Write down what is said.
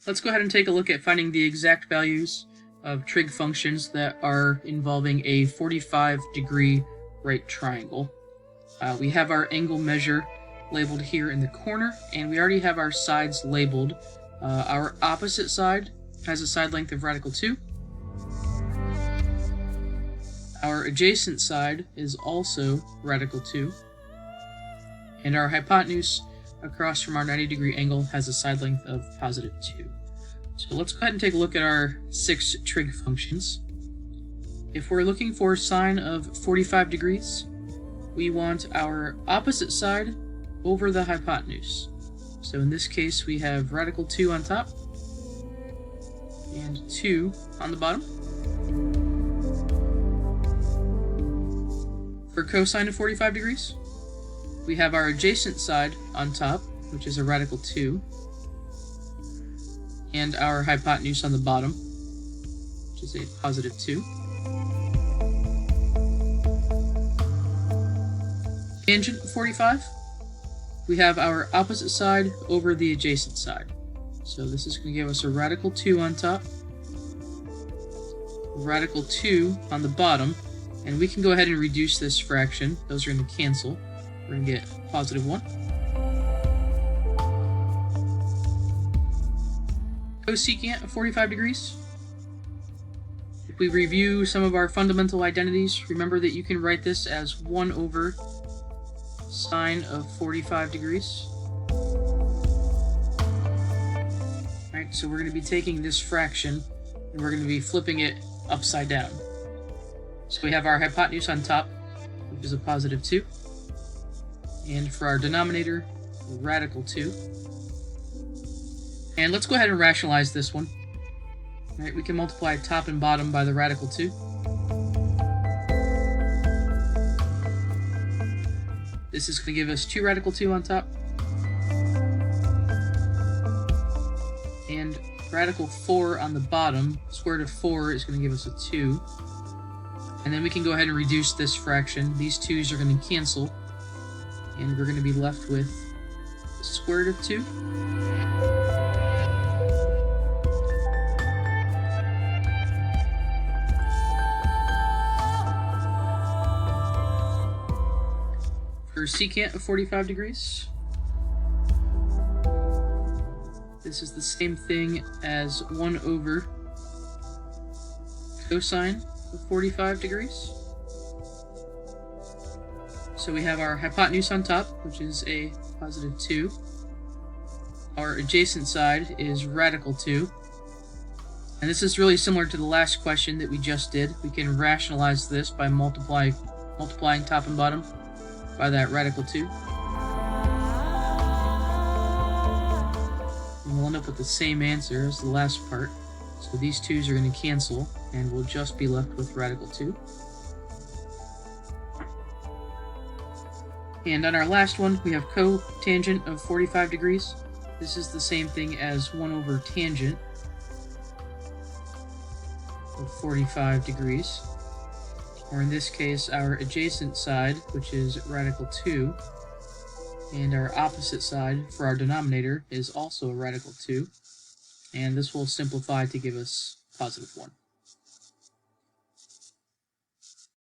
Let's go ahead and take a look at finding the exact values of trig functions that are involving a 45-degree right triangle. We have our angle measure labeled here in the corner, and we already have our sides labeled. Our opposite side has a side length of radical 2. Our adjacent side is also radical 2. And our hypotenuse across from our 90-degree angle has a side length of positive 2. So let's go ahead and take a look at our 6 trig functions. If we're looking for sine of 45 degrees, we want our opposite side over the hypotenuse. So in this case, we have radical 2 on top and 2 on the bottom. For cosine of 45 degrees, we have our adjacent side on top, which is a radical 2, and our hypotenuse on the bottom, which is a positive 2. Tangent of 45, we have our opposite side over the adjacent side. So this is going to give us a radical 2 on top, radical 2 on the bottom, and we can go ahead and reduce this fraction. Those are going to cancel. We're going to get positive 1. Cosecant of 45 degrees. If we review some of our fundamental identities, remember that you can write this as 1 over sine of 45 degrees. Alright, so we're going to be taking this fraction and we're going to be flipping it upside down. So we have our hypotenuse on top, which is a positive 2. And for our denominator, radical 2. And let's go ahead and rationalize this one. All right, we can multiply top and bottom by the radical 2. This is going to give us 2 radical 2 on top. And radical 4 on the bottom. Square root of 4 is going to give us a 2. And then we can go ahead and reduce this fraction. These 2's are going to cancel. And we're going to be left with the square root of 2. For secant of 45 degrees, this is the same thing as 1 over cosine of 45 degrees. So we have our hypotenuse on top, which is a positive 2. Our adjacent side is radical 2. And this is really similar to the last question that we just did. We can rationalize this by multiplying top and bottom by that radical 2. And we'll end up with the same answer as the last part. So these 2's are going to cancel, and we'll just be left with radical 2. And on our last one, we have cotangent of 45 degrees. This is the same thing as 1 over tangent of 45 degrees. Or in this case, our adjacent side, which is radical 2, and our opposite side for our denominator is also a radical 2. And this will simplify to give us positive 1.